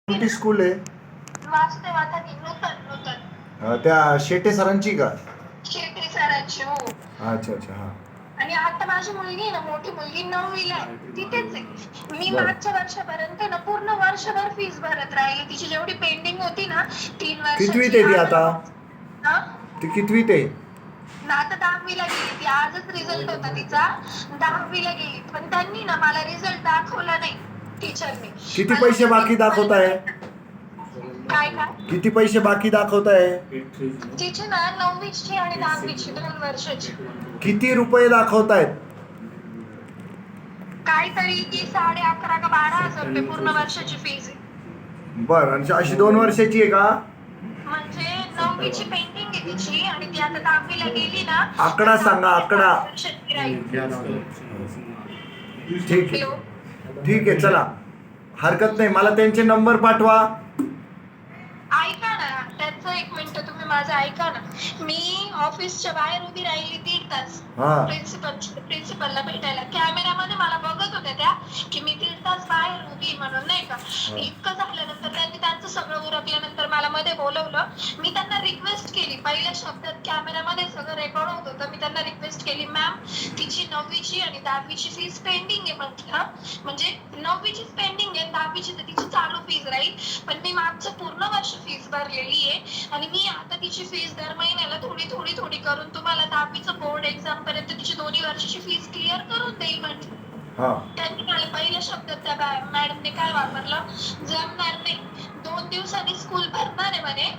कोणती स्कूल आहे? वासुदेव आता नूतन त्या शेटे सरांची का? शेट्टी सरांची हो. अच्छा अच्छा हा. आणि आता माझी मुलगी ना, मोठी मुलगी 9वीला आहे, तिथेच आहे. मी बरं. मागच्या वर्षापर्यंत ना पूर्ण वर्षभर फीस भरत राहिली. तिची जेवढी पेंडिंग होती ना 3 कितवीत वर्षाची. आहे ती आता? हा? ती कितवीत आहे? ना आता 10वीला गेली ती. आजच रिझल्ट होता तिचा. 10वीला गेली, पण त्यांनी ना मला रिझल्ट दाखवला नाही टीचरनी. किती पैसे बाकी दाखवताय? काय काय? किती पैसे बाकी दाखवताय? तिची ना 9वीची आणि 10वीची 2 वर्षाची. किती रुपये दाखवतायत? काहीतरी 11,500 का 12,000 रुपये पूर्ण वर्षाची फीज आहे. बर, आणि अशी 2 वर्षाची आहे का? म्हणजे 9वीची पेंडिंग आहे तिची आणि ती आता 10वीला गेली ना. आकडा सांगा, आकडा. वर्षाची राहील. ठीक आहे, हॅलो. ठीक आहे, चला हरकत नाही. मला त्यांचे नंबर पाठवा. ऐका ना, त्यांचं 1 मिनिट तुम्ही माझं ऐका ना. मी ऑफिसच्या बाहेर उभी राहिली 1.5 तास हा. प्रिन्सिपलला भेटायला. कॅमेऱ्यामध्ये मला बघत होत्या त्या की मी 1.5 तास बाहेर उभी म्हणून, नाही का. इतकं झाल्यानंतर त्यांनी त्यांचं सगळं उरकल्यानंतर मला मध्ये बोलवलं. मी त्यांना रिक्वेस्ट केली, पहिल्या शब्दात कॅमेऱ्यामध्ये सगळं रेकॉर्ड होत होतं. मी त्यांना रिक्वेस्ट केली, मॅम तिची 9वीची आणि 10वीची फीस पेंडिंग आहे म्हटलं. म्हणजे 9वीचीच पेंडिंग आहे, 10वीची तर तिची चालू फीस राहील. पण मी मागचं पूर्ण वर्ष फीस भरलेली आहे आणि मी आता तिची फीस दर महिन्याला थोडी थोडी थोडी करून तुम्हाला 10वीचं बोर्ड एक्झाम पर्यंत तिची 2 वर्षाची फीस क्लिअर करून देईल म्हटलं. त्यांनी मला पहिल्या शब्दात त्या मॅडमने काय वापरलं, जमणार नाही. 2 दिवसांनी स्कूल भरणार आहे म्हणे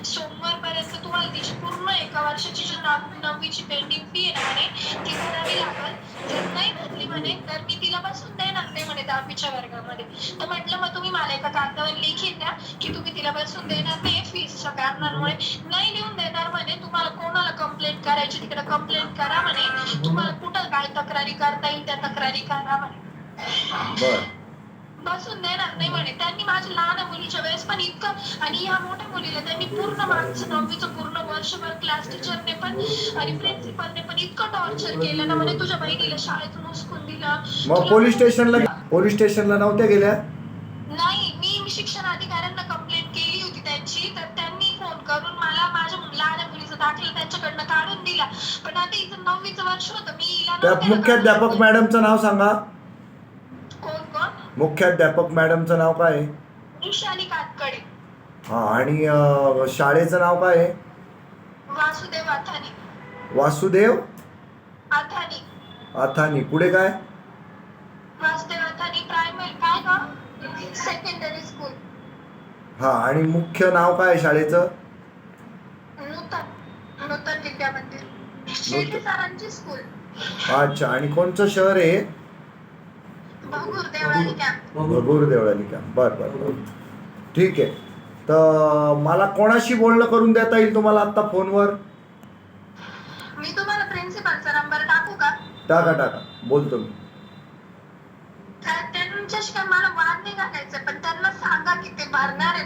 सोमवारपर्यंत तुम्हाला तिची पूर्ण 1 वर्षाची जी 9वीची पेंडिंग फी आहे ना म्हणे ती भरावी लागल. जर नाही भरली म्हणे तर मी तिला बसून देणार नाही म्हणे 10वीच्या वर्गामध्ये. तर म्हटलं मग तुम्ही मला एका कागदावर लिखित द्या की तुम्ही तिला बसून देणार नाही फीसच्या कारणामुळे. नाही लिहून देणार म्हणे. तुम्हाला कोणाला कंप्लेंट करायची तिकडे कंप्लेंट करा म्हणे. तुम्हाला कुठं काय तक्रारी करता येईल त्या तक्रारी करा म्हणे. बसून देणार नाही म्हणे. त्यांनी माझ्या लहान मुलीच्या वेळेस पण इतकं, आणि ह्या मोठ्या मुलीला त्यांनी पूर्ण मागचं 9वीचं पूर्ण वर्षभर क्लास टीचरने पण आणि प्रिन्सिपलने पण इतकं टॉर्चर केलं ना म्हणे, तुझ्या बहिणीला शाळेतून उचकून दिलं. मग पोलीस स्टेशनला नव्हत्या गेल्या? नाही, मी शिक्षण अधिकाऱ्यांना कंप्लेंट केली होती त्यांची. तर त्यांनी फोन करून मला माझ्या लहान मुलीचा दाखला त्यांच्याकडनं काढून दिला. पण आता हिचं 9वीचं वर्ष होतं. मी हिला त्या मुख्याध्यापक मॅडमचं नाव सांगा. कोण? मुख्याध्यापक मॅडमचं नाव काय आहे? वृषाली कातकडे. हा, आणि शाळेचं नाव काय आहे? वासुदेव अथानी. वासुदेव अथानी. अथानी. पुढे काय? वासुदेव अथानी प्रायमरी काय का सेकंडरी स्कूल. हा, आणि मुख्य नाव काय शाळेचं? नूतन विद्या मंदिर, शेट्टी सरांची स्कूल. अच्छा, आणि कोणचं शहर आहे? भगूर देवळाली कॅम्प. भगूर देवळाली कॅम्प. बर बर बर, ठीक आहे. तर मला कोणाशी बोलणं करून देता येईल तुम्हाला आता फोनवर? मी तुम्हाला प्रिन्सिपलचा नंबर टाकू का? टाका, बोलतो मी. त्यांच्याशी काय मला वाद नाही घालायचा, पण त्यांना सांगा की ते भरणार आहे